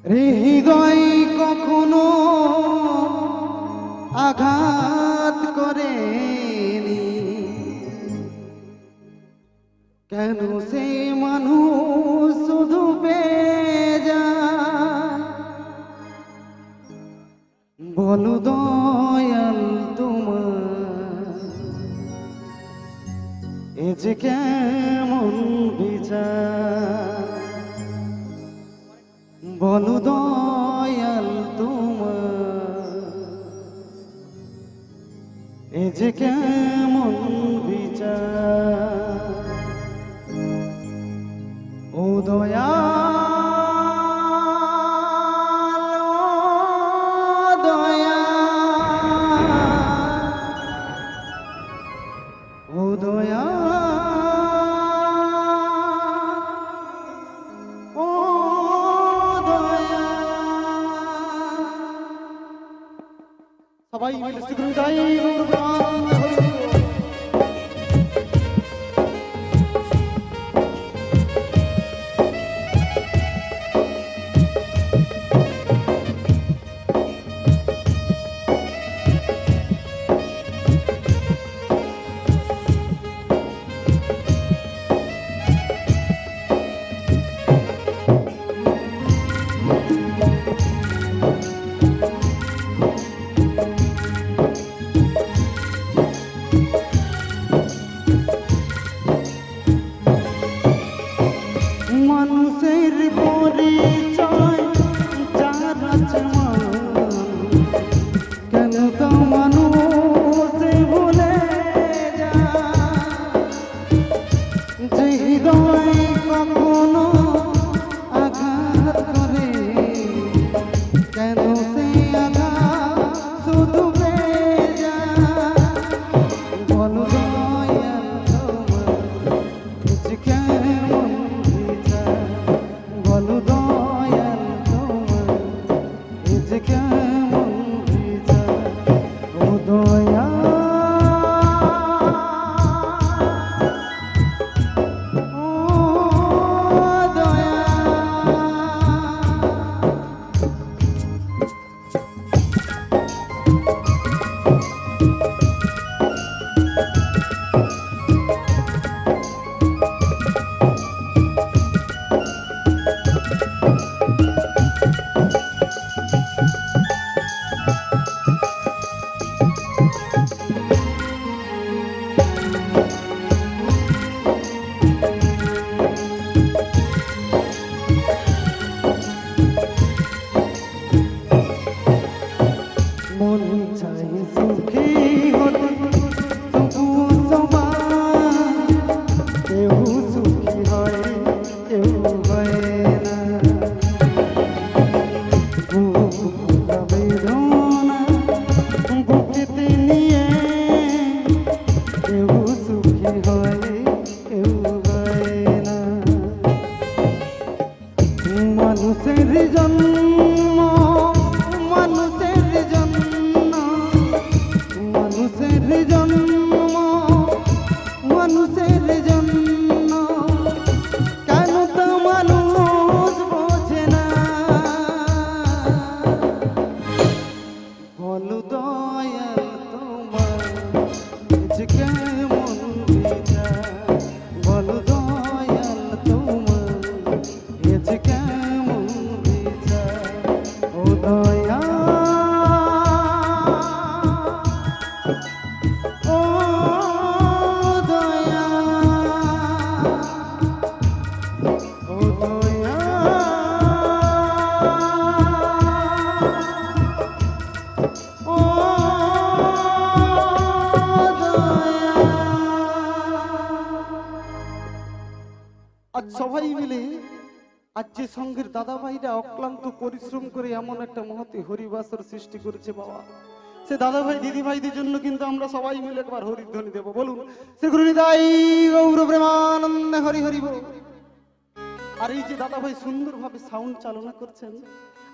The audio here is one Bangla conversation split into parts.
হৃদয় কখনো আঘাত করেনি, কেন সে মানুষ শুধু পেয়ে যায়? বলো দয়াল তোমার এ যে কেমন বিচার? বলো দয়াল তোমার এ যে কেমন বিচার? ও দয়াল, ও দয়াল, ও দয়াল, ও দয়াল। সবাই মিলে শ্রীগুরু গাই মানুষের পরিচয় যার আছে কেন তো মানুষ ভুলে যায়? যে হৃদয় কখনো আঘাত করে, কেন সে আঘাত শুধু পেয়ে যায়? বলো দয়াল তোমার যে কেমন বিচার? বলো দয়াল তোমার এ যে কেমন বিচার? ও দয়াল, ও দয়াল। মন চাই সুখী হতে তবু সমান, কেউ সুখী হয় কেউ হয় না। বুক বেদনা বুকেতে নিয়ে কেউ সুখী হয় কেউ হয় না। মানুষের জন্ম মানুষের জন্য, মানুষের জন্ম মানুষের জন্য, কেন তো মানুষ বোঝে না? বলো দয়াল তোমার যে কেমন বিচার? বলো দয়াল তোমার এ যে কেমন বিচার? ও দয়াল, ও দয়াল, ও দয়াল, ও আজ সবাই মিলে আজ যে সঙ্গের দাদা ভাইরা অক্লান্ত পরিশ্রম করে এমন একটা মহতি হরিবাসর সৃষ্টি করেছে বাবা, সে দাদা ভাই দিদি ভাইদের জন্য কিন্তু আমরা সবাই মিলে একবার হরিধ্বনি দেব। বলুন শ্রী গুরু নিতাই গৌর প্রেমানন্দে হরি হরি বল। আর এই যে দাদা ভাই সুন্দরভাবে সাউন্ড চালনা করছেন,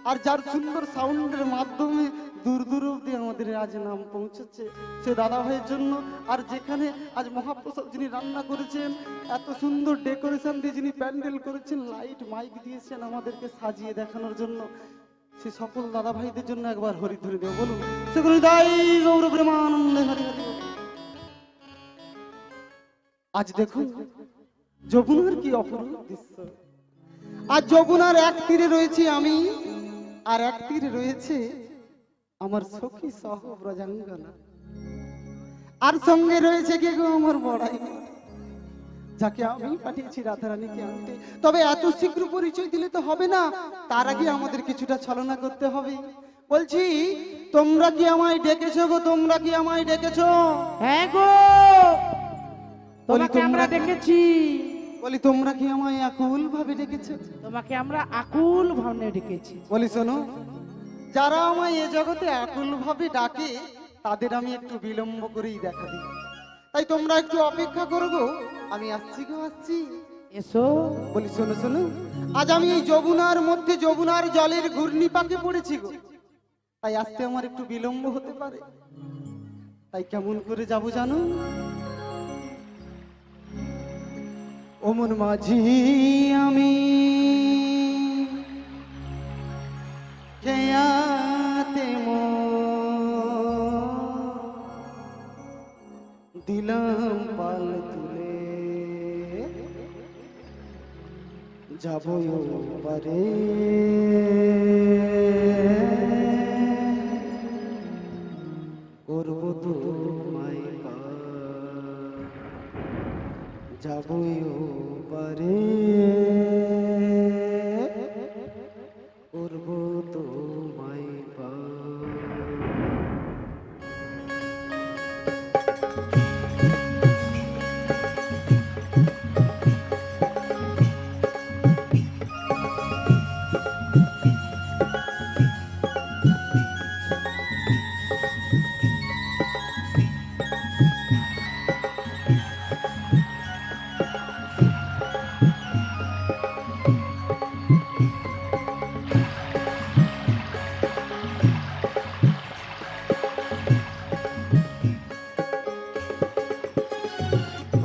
আর যার সুন্দর সাউন্ডের মাধ্যমে দূর দূর অব্দি আমাদের আজ নাম পৌঁছেছে সে দাদা ভাইয়ের জন্য। আর যেখানে আজ মহাপ্রসাদ যিনি রান্না করেছেন, এত সুন্দর ডেকোরেশন দিয়ে যিনি প্যান্ডেল করেছেন, লাইট মাইক দিয়েছেন আমাদেরকে সাজিয়ে দেখানোর জন্য, সে সকল দাদা ভাইদের জন্য একবার হরিধ্বনি দেব, বলুন সেগুলো দাই গৌর প্রেমানন্দে হরি হরি। আজ দেখুন যমুনার কি অপরূপ দৃশ্য। আজ যমুনার এক তীরে রয়েছে আমি, আর এক তীরে রয়েছে আমার সখী সহ ব্রজাঙ্গনা, আর সঙ্গে রয়েছে কে গো আমার বড়াই, যাকে আমি পাঠিয়েছি রাধারানীকে আনতে। তবে এত শীঘ্র পরিচয় দিলে তো হবে না, তার আগে আমাদের কিছুটা ছলনা করতে হবে। বলছি তোমরা কি আমায় ডেকেছো গো? তোমরা কি আমায় ডেকেছো? হ্যাঁ গো, তোমাকে আমরা ডেকেছি। বলি তোমরা কি আমায় আকুল ভাবে ডেকেছো? তোমাকে আমরা আকুল ভাবে ডেকেছি। বলি শোনো, যারা আমায় এ জগতে আকুল ভাবে ডাকে তাদের আমি একটু বিলম্ব করেই দেখা দিই, তাই তোমরা একটু অপেক্ষা করো গো, আমি আসছি গো, আসছি। এসো। বলি শোনো শোনো, আজ আমি এই যমুনার মধ্যে যমুনার জলের ঘূর্ণি পাকে পড়েছি গো, তাই আসতে আমার একটু বিলম্ব হতে পারে। তাই কেমন করে যাব জানো? ওমন মাঝি আমি খেয়াতে দিলাম পাল তুলে, যাব পারে করব তোমায় পার, যাব পারে করব তোমায় পার।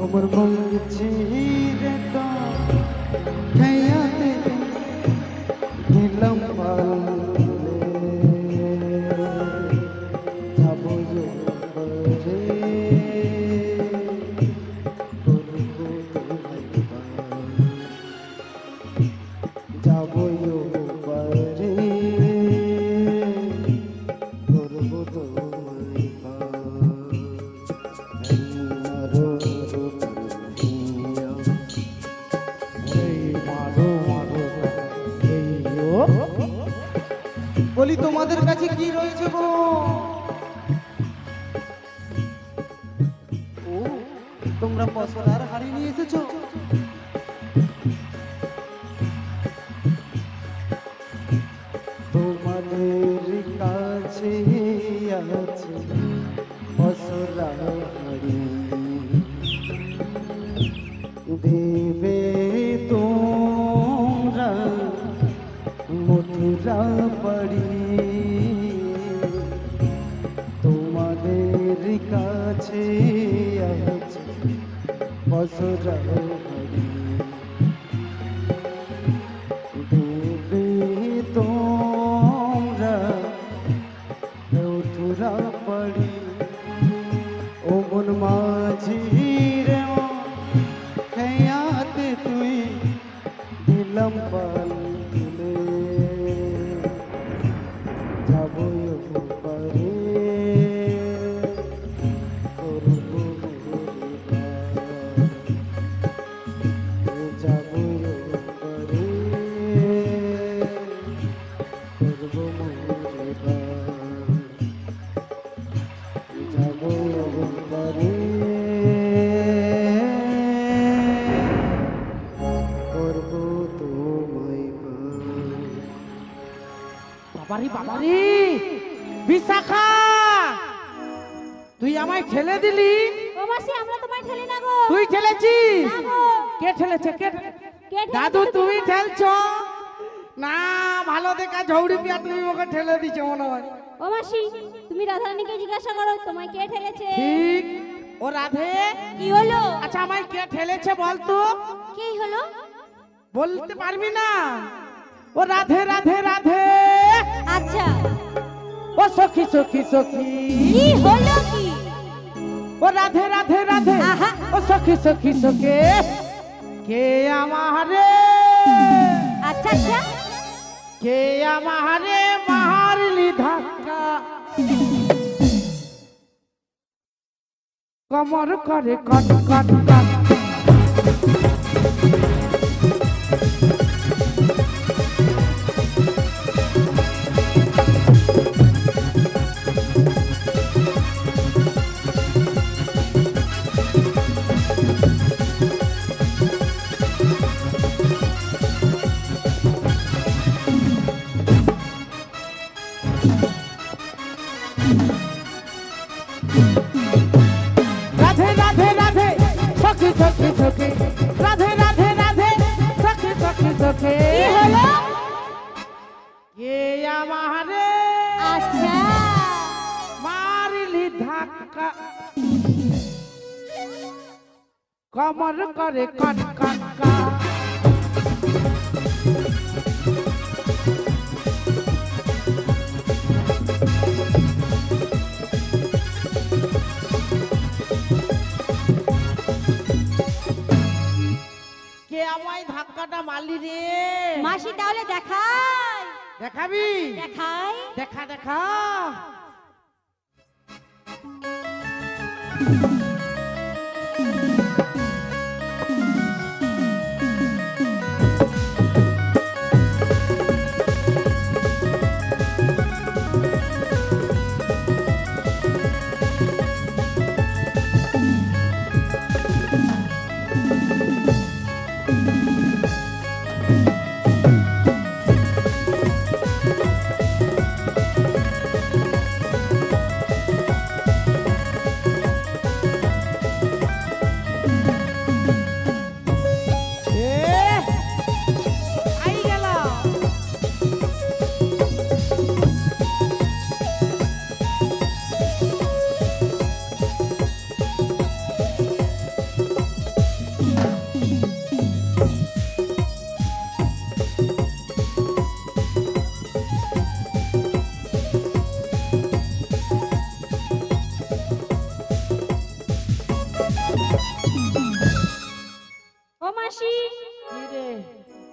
আমার মঙ্গছি রে তো খেয়াতে দিলাম পালে, যাব পারে করব তোমায় পার, যাব পারে করব তোমায় পার। বলি তোমাদের কাছে কি রয়েছে গো? ও তোমরা পশলার হাড়ি নিয়ে এসেছো? তোমাদের কাছে আছে পশলার হাড়ি, দেবে তোমরা মথুরা বাড়ি, তোমাদের কাছে আছে পশরা বাড়ি, দেবে তোমরা মথুরা বাড়ি। ও মন মাঝি রে খেয়াতে তুই দিলাম পাল তুলে, যাব পারে করব যাব পারে করব যাব পারে করব তোমায় পার। বাবারি বাবারি, বিশাখা তুই আমায় ঠেলে দিলি। ও মাসি, আমরা তোমায় ঠেলি না গো। তুই ঠেলেছিস? না গো। কে ঠেলেছে? কে ঠেলেছে? দাদু তুমি ঠেলছো? না ভালো দেখা ঝৌড়ি পিয়া তুমি ওকে ঠেলে দিছো মনে হয়। ও মাসি তুমি রাধারানীকে জিজ্ঞাসা করো তোমায় কে ঠেলেছে। ঠিক। ও রাধে কি হলো? আচ্ছা আমায় কে ঠেলেছে বল তো? কি হলো? বলতে পারবি না? ও রাধে রাধে রাধে। আচ্ছা ও সখী সখী সখী। কি হলো কি? ও রাধে রাধে রাধে। আহা। ও সখী সখী সখী। কে আমারে আচ্ছা আচ্ছা কে আমারে মারলি ধাক্কা কমর করে কট কট কট। রাধে রাধে রাধে সখী সখী সখী। রাধে রাধে রাধে সখী সখী সখী। কি হলো? কে আমারে আচ্ছা মারলি ধাক্কা কমর করে কট কট কট। কে আমায় ধাক্কাটা মারলি রে? মাসি তাহলে দেখাই। দেখাবি? দেখাই দেখা দেখা।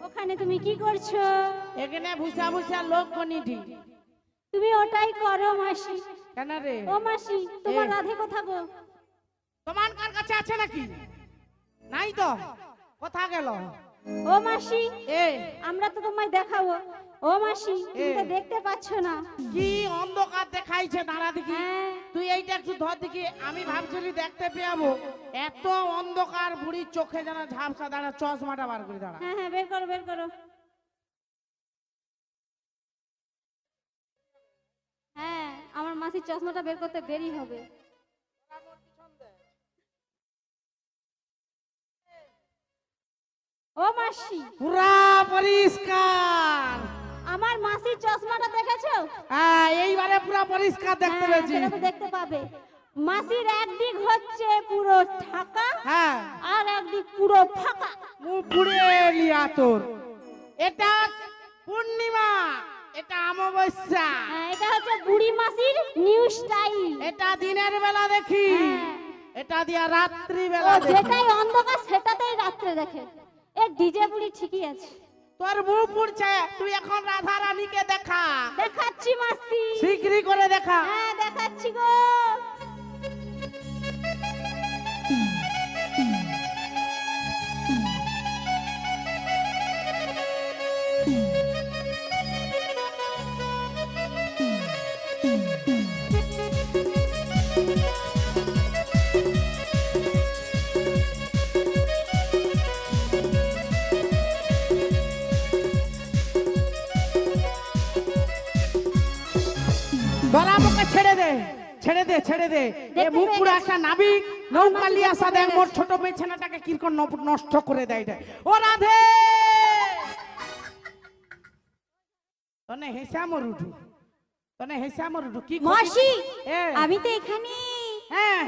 ওখানে তুমি কি করছো? এখানে ভুসা ভুসা লোক কনিটি। তুমি ওটাই করো মাসি। কেন রে? ও মাসি তোমার এ। রাধে কোথা গো? তোমার কার কাছে আছে নাকি? নাই তো। কোথা গেল? ও মাসি এ আমরা তো তোমায় দেখাবো। ও মাসি তুমি তো এ। দেখতে পাচ্ছ না। কি অন্ধকার দেখাইছে দাঁড়া দেখি। হ্যাঁ। তুই এইটা একটু ধর দেখি। আমি ভাবছিলি দেখতে পেয়াবো। এত অন্ধকার বুড়ি চোখে যেন ঝাপসা। দাঁড়া চশমাটা বার করে দাঁড়া। হ্যাঁ হ্যাঁ বের করো বের করো। হ্যাঁ আমার মাসির চশমাটা বের করতে দেরি হবে। ও মাসি পুরা পরিষ্কার। আমার মাসির চশমাটা দেখেছো? হ্যাঁ এইবারে পুরা পরিষ্কার দেখতে হ্যাঁ, পেয়েছি। সেটা তো দেখতে পাবে। মাসির একদিক হচ্ছে পুরো ঢাকা হ্যাঁ আর একদিক পুরো ফাঁকা। মুখ পুড়ে লিয়া তোর। এটা পূর্ণিমা, এটা অমাবস্যা। হ্যাঁ, এটা হচ্ছে বুড়ি মাসির নিউ স্টাইল। এটা দিনের বেলা দেখি, হ্যাঁ। এটা দিয়া রাত্রি ও বেলা দেখি। যেটাই অন্ধকার সেটাতেই রাত্রে দেখে। এ ডিজে বুড়ি ঠিকই আছে। তোর মুখ পুড়ছে। তুই এখন রাধা রানীকে দেখা। দেখাচ্ছি মাসি। শিগগিরই করে দেখা। হ্যাঁ দেখাচ্ছি গো। গলা মুখে ছেড়ে দে, ছেড়ে দে, ছেড়ে দে। এ দেখতে মুখ পেয়ে পুরো গেছি। একটা নাবিক নৌকা লিয়া দেখতে সাদে পেয়ে মোর গেছি। ছোট বেছানাটাকে কিরকম নষ্ট করে দেয় রে। ও রাধে তনে হেসা মরুঠু তনে হেসা মরুঠু কি মাসি এ, আমি তো এখানে। হ্যাঁ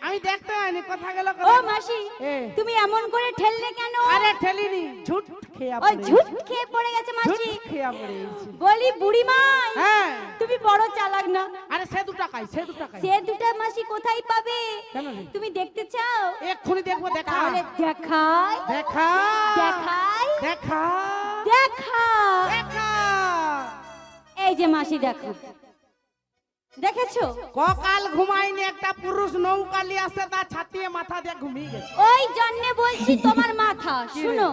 আমি দেখতে পাইনি কথা গেল ও মাসি এ। তুমি এমন করে ঠেললে কেন? আরে ঠেলিনি ঝুট খেয়া ওই পড়ে ঝুট খেয়ে পড়ে গেছে মাসি। ঝুট খেয়া পড়ে গেছি। বলি বুড়ি মা, হ্যাঁ তুমি বড় চালাক না? আরে সে 2 টাকায় সে 2 টাকায় সে দুটা মাসি কোথায় পাবে? কেন রে? তুমি দেখতে চাও? এক্ষুনি দেখবো দেখা তাহলে দেখাই দেখা দেখাই দেখা দেখা। দেখা এই যে মাসি দেখো, দেখেছো? ককাল ঘুমাইনি একটা পুরুষ নৌকা নিয়ে আসে তা ছাতিয়ে মাথা দিয়ে ঘুমিয়ে গেছে। ওই জন্যে বলছি তোমার মাথা শুনো।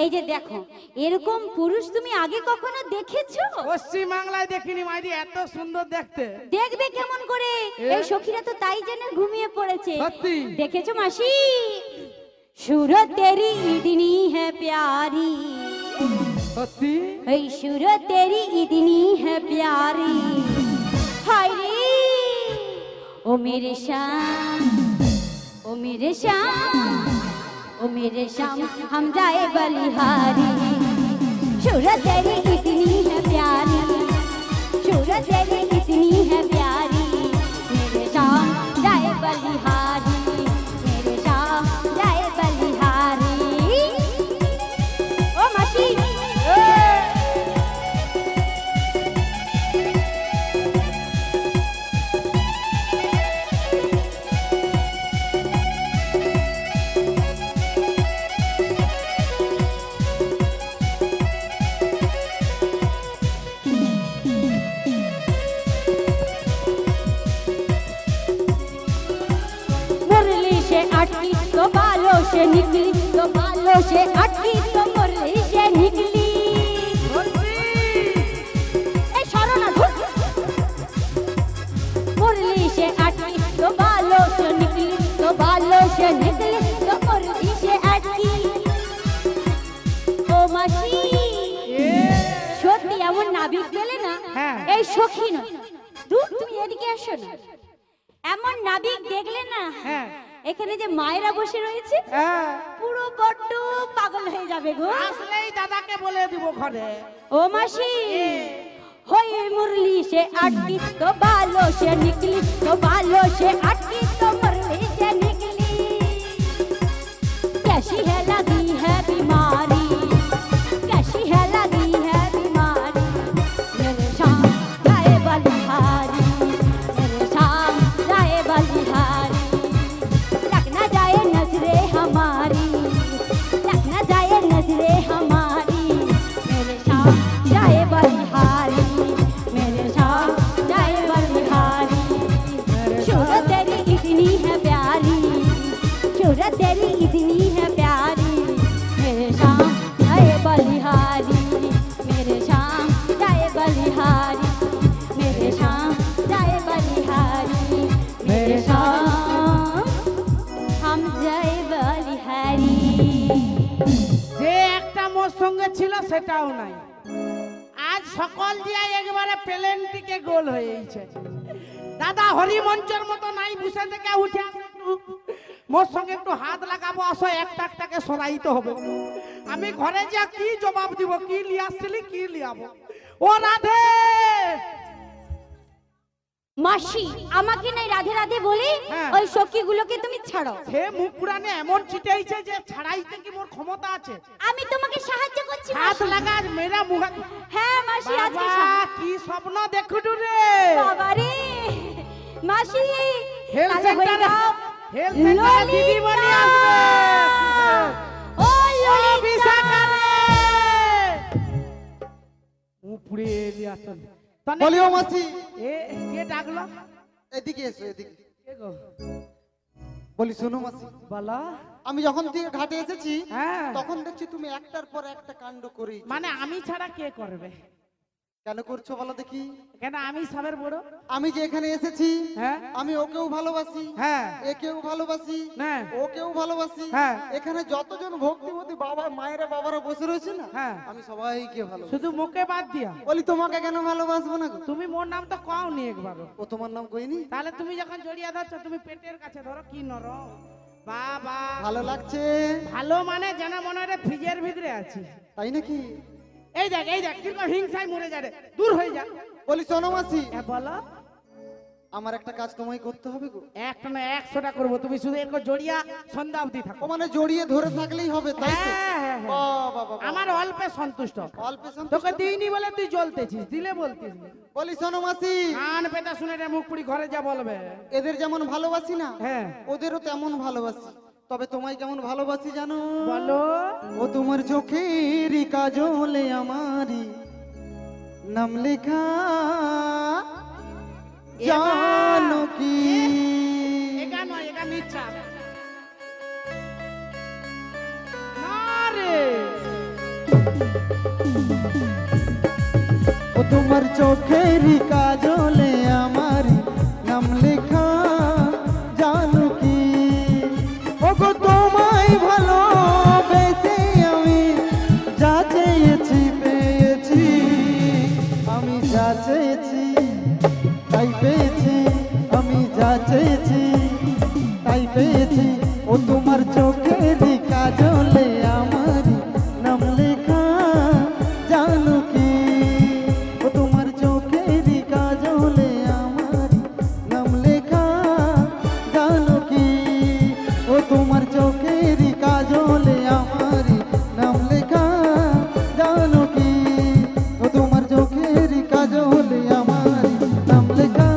এই যে দেখো, এরকম পুরুষ তুমি আগে কখনো দেখেছো? পশ্চিম বাংলায় দেখিনি মাইরি, এত সুন্দর দেখতে। দেখবে কেমন করে? এই সখীরা তো তাই জেনে ঘুমিয়ে পড়েছে। সত্যি দেখেছো মাসি? सूरत तेरी इतनी है प्यारी, সত্যি ऐ सूरत तेरी इतनी है प्यारी, हाय रे ओ मेरे शाम, ओ मेरे शाम, ओ मेरे शाम हम जाए बलिहारी। सूरत तेरी इतनी है प्यारी, सूरत तेरी इतनी है प्यारी, मेरे शाम जाए बलिहारी, मेरे शाम जाए बलिहारी। ओ मासी मुरली से अटकी तो बालों से निकली, तो बालों से अटकी तो मुरली से निकली। ए छोड़ो ना धुर। मुरली से अटकी तो बालों से निकली, तो बालों से निकली तो मुरली से अटकी। ओ मासी সত্যি এমন নাবিক পেলে না, হ্যাঁ। এই সখী না, দূর তুমি এদিকে আসো না। এমন নাবিক দেখলে না, হ্যাঁ এখানে যে মায়েরা বসে রয়েছে হ্যাঁ পুরো বড্ড পাগল হয়ে যাবে গো। আসলেই দাদাকে বলে দিব ঘরে। ও মাসি होई मुरली से अटकी तो बालों से निकली, तो बालों से अटकी तो मुरली से निकली। कैसी है लगी है बीमारी, कैसी है लगी है बीमारी, मेरे शाम जाए बलिहारी, मेरे शाम जाए बलिहारी। लग ना जाए नजरे हमारी, लग ना जाए नजरे हमारी, मेरे शाम जाए बलिहारी, मेरे शाम जाए बलिहारी। सूरत तेरी इतनी है प्यारी, सूरत तेरी इतनी है प्यारी, मेरे शाम जाए बलिहारी, मेरे शाम जाए बलिहारी, मेरे शाम जाए बलिहारी, मेरे शाम हम जाए बलिहारी। যে একটা মোর সঙ্গে ছিল সেটাও নাই, আজ সকল দিয়া একবারে প্লেনটিকে গোল হয়ে গেছে। দাদা হরিমঞ্চের মতো নাই, বসে থেকে উঠে মোর সঙ্গে একটু হাত লাগাবো, আসো একটা একটাকে সরাইতে হবে। আমি ঘরে যা কি জবাব দিব, কি লিয়ে আসছিলি কি লিয়াবো। ও রাধে মাসি আমাকে নাই রাধে রাধে বলে হ্যাঁ। ওই সখীগুলোকে তুমি ছাড়ো। সে মুখ পুরানে এমন চিটাইছে যে ছাড়াইতে কি মোর ক্ষমতা আছে। আমি তোমাকে সাহায্য করছি হাত মাসি। লাগা মেরা মুখ। হ্যাঁ মাসি আজকে বাবা কি স্বপ্ন দেখুটু রে। বাবা রে মাসি হেলথ তাহলে হয়ে সেন্টারে যাও হেলথ সেন্টারে দিদি বনি আসবে। ও ও ললিতা বিশাখা রে উপরে এলিয়া চল তনে বলিও মাসি, এ কে ডাকলো? এদিকে এসো এদিকে। কে গো? বলি শোনো মাসি, বলো। আমি যখন থেকে ঘাটে এসেছি হ্যাঁ তখন দেখছি তুমি একটার পর একটা কাণ্ড করেই মানে আমি ছাড়া কে করবে? কেন করছো বলো দেখি? কেন আমি সবের বড়? আমি যে এখানে এসেছি হ্যাঁ আমি ওকেও ভালোবাসি, হ্যাঁ একেও ভালোবাসি, হ্যাঁ ওকেও ভালোবাসি। হ্যাঁ। এখানে যতজন ভক্তিমতী বাবা মায়েরা বাবারা বসে রয়েছে না, হ্যাঁ আমি সবাইকে ভালোবাসি। শুধু মুখে বাদ দিয়া। বলি তোমাকে কেন ভালোবাসবো না গো? তুমি মোর নাম তো কও নি একবারও। ও তোমার নাম কইনি? তাহলে তুমি যখন জড়িয়ে ধরছো তুমি পেটের কাছে ধরো, কি নরম বাবা। ভালো লাগছে ভালো মানে যেন মনে হয় ফ্রিজের ভিতরে আছি। তাই নাকি? এই দেখ কিরকম হিংসায় মরে যায় রে, দূর হয়ে যা। বলি শোনো মাসি, বলো। আমার একটা কাজ তোমায় করতে হবে গো। একটা না 100টা করবো, তুমি শুধু এরকম জড়িয়া সন্ধ্যা অবধি থাকো। ও মানে জড়িয়ে ধরে থাকলেই হবে তাই তো? হ্যাঁ। বাবা আমার অল্পে সন্তুষ্ট। অল্পে সন্তুষ্ট। তোকে দিইনি বলে তুই জ্বলতেছিস, দিলে বলতিস না। বলি শোনো মাসি, কান পেতে শুনে রে মুখ পুরি ঘরে যা বলবে। এদের যেমন ভালোবাসি না, হ্যাঁ ওদেরও তেমন ভালোবাসি। তবে তোমায় কেমন ভালোবাসি জানো? বলো। ও তোমার চোখের কাজলে আমারি নাম লেখা জানো কি? এটা নয়, এটা মিথ্যা। না রে, ও তোমার চোখের কাজলে আমারি নাম লেখা জানো কি? ও গো তোমায় ভালোবেসে আমি যা চেয়েছি পেয়েছি, আমি যা চেয়েছি তাই পেয়েছি, আমি যা চেয়েছি তাই পেয়েছি। ও তোমার চোখের কাজলে আমার নাম লেখা জানো কি? ও তোমার চোখের কাজলে আমার নাম লেখা জানো কি? ও তোমার চোখের কাজলে আমার নাম লেখা জানো কি? ও তোমার চোখের কাজলে আমার নাম লেখা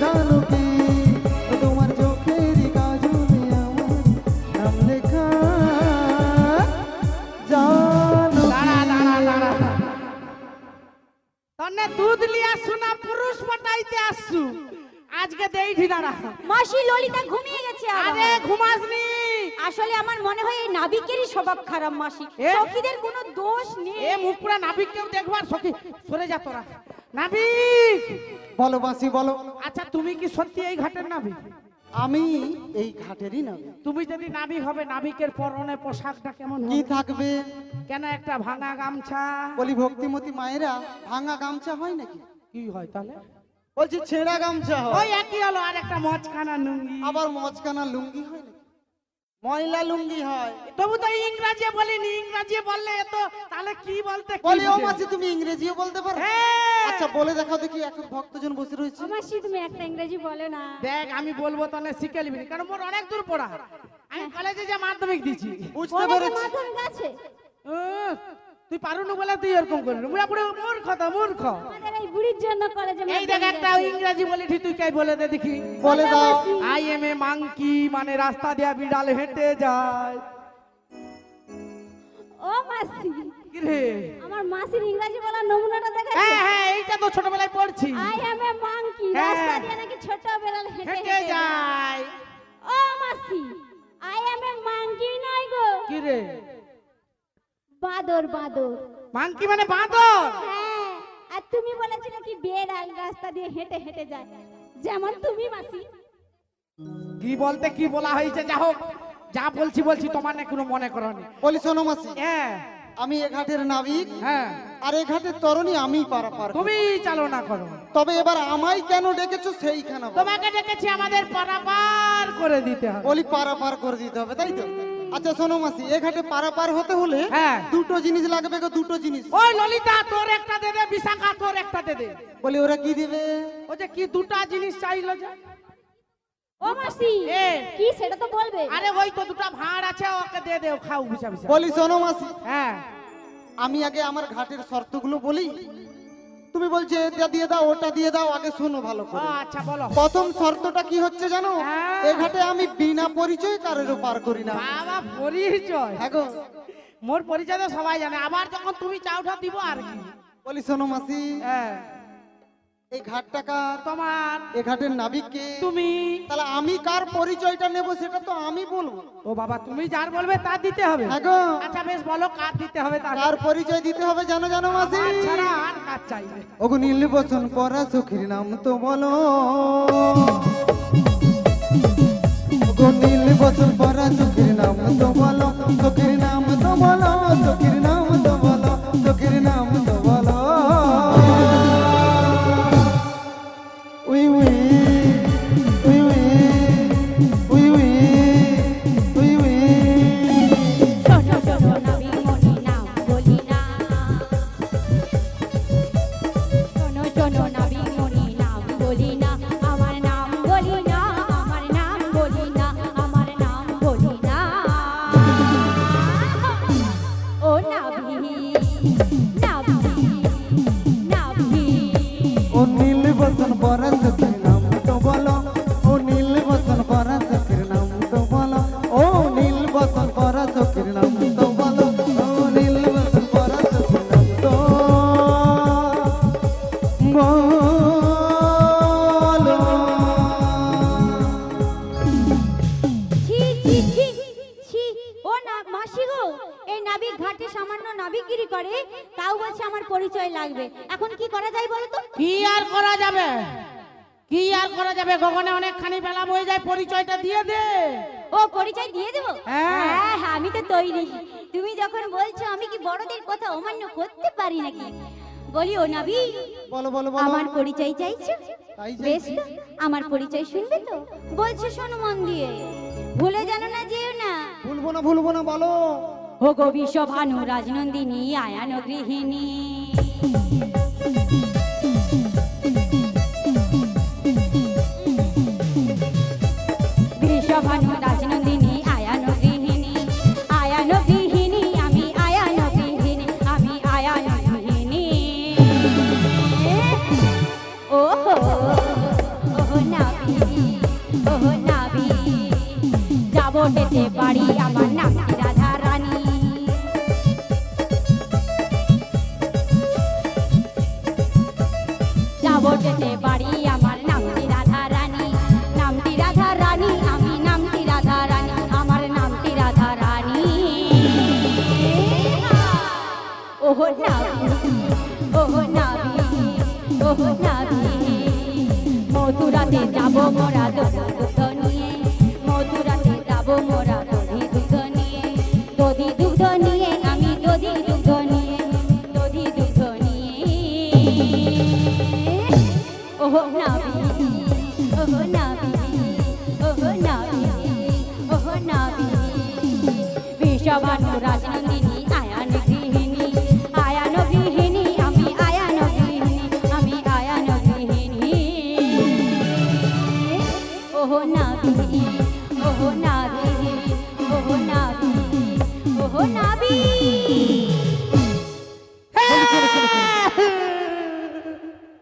জানো কি? ও তোমার চোখের কাজলে আমার নাম লেখা জানো দাঁড়া। তনে দুধ লিয়া শোনা পুরুষ পটাইতে আসছু, আজকে দেইঠি দাঁড়া। মাসি ললিতা ঘুমিয়ে গেছে আবার। আরে ঘুমাসনি। আসলে আমার মনে হয় এই নাবিকেরই স্বভাব খারাপ মাসি। এ? সখীদের কোনো দোষ নেই। এ মুখ পুরা নাবিক কেউ দেখবার সখী, সরে যা তোরা। নাবিক, বলো বাসি বলো। আচ্ছা তুমি কি সত্যি এই ঘাটের নাবিক? আমি এই ঘাটেরই না। তুমি যদি নাবিক হবে, নাবিকের পরনে পোশাকটা কেমন কি হবে? থাকবে? কেন একটা ভাঙা গামছা? বলি ভক্তিমতী মায়েরা ভাঙা গামছা হয় নাকি? কি হয় তাহলে? বলছি ছেঁড়া গামছা হয়। ওই একই হলো, আর একটা মচকানা লুঙ্গি। আবার মচকানা লুঙ্গি হয় নাকি? ময়লা লুঙ্গি হয়। তবু তো ইংরাজি বলিনি, ইংরাজি বললে তো তাহলে কি বলতে কি বলি ও বুঝে? মাসি তুমি ইংরেজিও বলতে পারো? হ্যাঁ। আচ্ছা বলে দেখাও দেখি, এখন ভক্তজন বসে রয়েছে। ও মাসি তুমি একটা ইংরেজি বলে না। দেখ আমি বলবো তাহলে শিখে নিবি, কারণ মোর অনেক দূর পড়া। আমি কলেজে যে মাধ্যমিক দিছি। বুঝতে কলেজে পেরেছি। মাধ্যমিক আছে? তুই পারুনু বলে তুই এরকম করবি, মুরা পুরো মূর্খ তো মূর্খ। আমাদের এই বুড়ির জন্য কলেজে এই দেখ মাধ্যমিক একটা আছে। ইংরাজি বলি তুই কাই বলে দে দেখি। বলে দাও। আই এম এ মাংকি, মানে রাস্তা দিয়া বিড়াল হেঁটে যায়। ও মাসি, কি রে? আমার মাসির ইংরাজি বলার নমুনাটা দেখাচ্ছি। হ্যাঁ এইটা তো ছোটবেলায় পড়ছি। আই এম এ মাংকি, হ্যাঁ। রাস্তা দিয়ে নাকি ছোট বেড়াল হেঁটে হেঁটে হেঁটে যায়। যায়। ও মাসি, আই এম এ মাংকি নয় গো, কি রে? বাদর বাদর। মাংকি মানে বাঁদর। হ্যাঁ, আর তুমি বলেছিলে কি বেড়াল রাস্তা দিয়ে হেঁটে হেঁটে যায়, যেমন তুমি মাসি। কি বলতে কি বলা হয়েছে, যা হোক যা বলছি তোমার না কোনো মনে করনি। বলি শোনো মাসি, হ্যাঁ আমি এ ঘাটের নাবিক, হ্যাঁ, আর এ ঘাটের তরণী আমি পারাপার করব। তুমি চালনা করো। তবে এবার আমায় কেন ডেকেছো সেইখানে বলো। তোমাকে ডেকেছি আমাদের পারাপার করে দিতে হবে। বলি পারাপার করে দিতে হবে তাই তো? আচ্ছা শোনো মাসি, এ ঘাটে পারাপার হতে হলে হ্যাঁ। দুটো জিনিস লাগবে গো, দুটো জিনিস। ওই ললিতা তোর একটা দে দে, বিশাখা তোর একটা দে দে। বলি ওরা কি দিবে? ও যে কি দুটা জিনিস চাইলো যে। ও মাসি, এ। কি সেটা তো বলবে। আরে ওই তো দুটা ভাঁড় আছে, ওকে দে দে, ও খাও বিশা বিশা। বলি শোনো মাসি, হ্যাঁ আমি আগে আমার ঘাটের শর্তগুলো বলি, তুমি বলছে এটা দিয়ে দাও ওটা দিয়ে দাও, আগে শোনো ভালো ও করে। আচ্ছা বলো। প্রথম শর্তটা কি হচ্ছে জানো? হ্যাঁ। এ ঘাটে আমি বিনা পরিচয় কারোর পার করি না। বাবা পরিচয়? হ্যাঁ গো। মোর পরিচয় তো সবাই জানে, আবার যখন তুমি চাউটা দিব আর কি। বলি শোনো মাসি, হ্যাঁ এই ঘাটটা কার? তোমার। এ ঘাটের নাবিক কে? তুমি। তাহলে আমি কার পরিচয়টা নেব সেটা তো আমি বলবো। ও বাবা তুমি যার বলবে তার দিতে হবে। হ্যাঁ গো। আচ্ছা বেশ বলো কার দিতে হবে তার। কার পরিচয় দিতে হবে জানো জানো মাসি? ছাড়া আর কাজ চাইবে। ওগো নীল বসন পরা সখীর নাম তো বলো। ওগো নীল বসন পরা সখীর নাম তো বলো, সখীর নাম তো বলো, সখীর নাম তো বলো, সখীর নাম তো বলো। We we we we we we we we. ছোট ছোট নাবি মনি নাম বলি না, নাভি নাভি ও নীল বসন পরা সখীর নাম তো বলো, ও নীল বসন পরা সখীর নাম তো বলো, ও নীল বসন পরা সখীর নাম তো বলো, ও নীল বসন পরা সখীর নাম তো বলো। ছি ছি ছি ছি ও না মাসি গো, এই নাবিক ঘাটে সামান্য নাবিকগিরি করে, তাও বলছে আমার পরিচয় লাগবে। এখন কি করা যায় বলো তো? কি আর করা যাবে, কি আর করা যাবে, গগনে অনেকখানি বেলা বয়ে যায়, পরিচয়টা দিয়ে দে। ও পরিচয় দিয়ে দেবো? হ্যাঁ। হ্যাঁ হ্যাঁ, আমি তো তৈরি। তুমি যখন বলছো আমি কি বড়দের কথা অমান্য করতে পারি নাকি? বলি ও নাবি, বলো বলো বলো। আমার পরিচয় চাইছো? তাই চাইছি। বেশ তো, আমার পরিচয় শুনবে তো? বলছো শোনো মন দিয়ে, ভুলে জানো না, যেও না। ভুলবো না ভুলবো না, বলো। ও গো বিশ্বভানু রাজনন্দিনী আয়ান গৃহিণী, বিশ্বভানু রাজনন্দিনী আয়ান গৃহিণী, আয়ান গৃহিণী আমি, আয়ান গৃহিণী আমি, আয়ান গৃহিণী। ওহো ওহো নাবি, ওহো নাবি, যাবো যেতে পারি, আমার নাম রাধা রানী। যাবো যেতে পারি, আমার নামটি রাধা রানী, নামটি রাধা রানী আমি, নামটি রাধা রানী, আমার নামটি রাধা রানী। ওহো নাবি, ওহো নাবি, ওহো নাবি, মথুরাতে যাবো মোরা দধি দুধ নিয়ে, মথুরাতে যাবো মোরা দধি দুধ নিয়ে, দধি দুধ নিয়ে আমি, দধি দুধ নিয়ে, দধি দুধ নিয়ে। ওহো নাবি, ওহো নাবি, ওহো নাবি, ওহো নাবি, বিশ্বভানু রাজনন্দিনী আয়ান গৃহিণী, আয়ান গৃহিণী আমি, আয়ান গৃহিণী আমি, আয়ান গৃহিণী। ওহো নাবি, ওহো নাবি, ওহো নাবি, ওহো নাবি।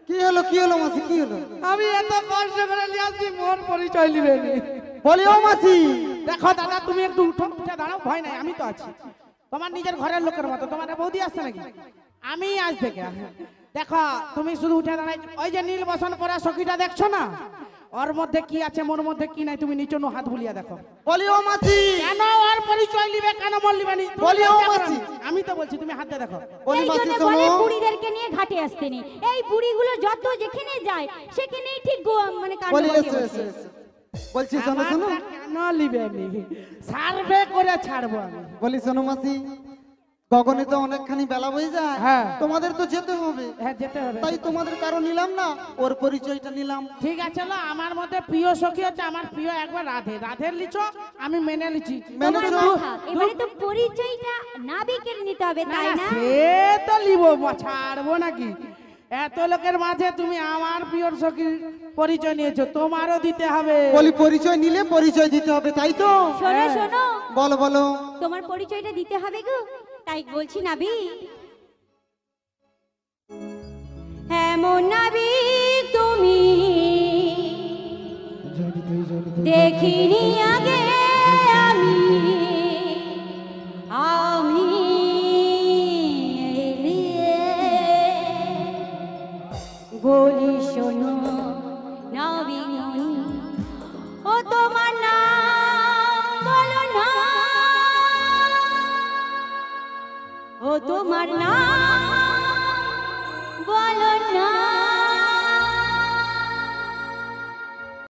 কি হলো কি হলো মাসি, কি হলো? আমি এত কষ্ট করে নিয়ে আসছি, মোর পরিচয় নিবে নি। বলি ও মাসি। দেখো দাদা, তুমি একটু উঠো, উঠে দাঁড়াও, ভয় নাই, আমি তো আছি। তোমার নিজের ঘরের লোকের মতো, তোমার বৌদি আসছে নাকি? আমি আজ থেকে। দেখো তুমি শুধু উঠে দাঁড়াই, ওই যে নীল বসন পরা সখীটা দেখছো না, ওর মধ্যে কি আছে মোর মধ্যে কি নাই, তুমি নিচে নো হাত বুলিয়া দেখো। বলি ও মাসি। কেন ওর পরিচয় নিবে, কেন মোর নিবে নি? তুমি বলি ও লজ্জা করো মাসি। না। আমি তো বলছি তুমি হাত দিয়ে দেখো। বলি এই মাসি জন্য শোনো। বলে বুড়িদেরকে নিয়ে ঘাটে আসতে নেই। এই বুড়িগুলো যত যেখানে যায় সেখানেই ঠিক মানে কাণ্ড বলি ঘটিয়ে এসো বসে। এসো এসো। বলছি শোনো শোনো। আমারটা কেন নিবে নি? সার্ভে করে ছাড়বো আমি। বলি শোনো মাসি, গগনে তো অনেকখানি বেলা বয়ে যায়, হ্যাঁ। তোমাদের তো যেতে হবে, হ্যাঁ যেতে হবে। তাই তোমাদের কারো নিলাম না, ওর পরিচয়টা নিলাম। ঠিক আছে না, আমার মধ্যে প্রিয় সখী হচ্ছে, আমার প্রিয় একবার রাধে, রাধের লিচো আমি মেনে লিছি। মেনে তোমার নাও। মাথা, এবারে তো পরিচয়টা নাবিকের নিতে হবে, তাই না? সে তো লিব, ছাড়বো নাকি? এত লোকের মাঝে তুমি আমার প্রিয় সখীর পরিচয় নিয়েছো, তোমারও দিতে হবে। বলি পরিচয় নিলে পরিচয় দিতে হবে, তাই তো? শোনো হ্যাঁ। শোনো, বলো বলো। তোমার পরিচয়টা দিতে হবে গো, তাই বলছি নাবি। এমন নাবিক তুমি দেখিনি আগে আমি, আমি বলি শোনো নাবিক মনি, ও তোমার নাম বলো না, ও তোমার নাম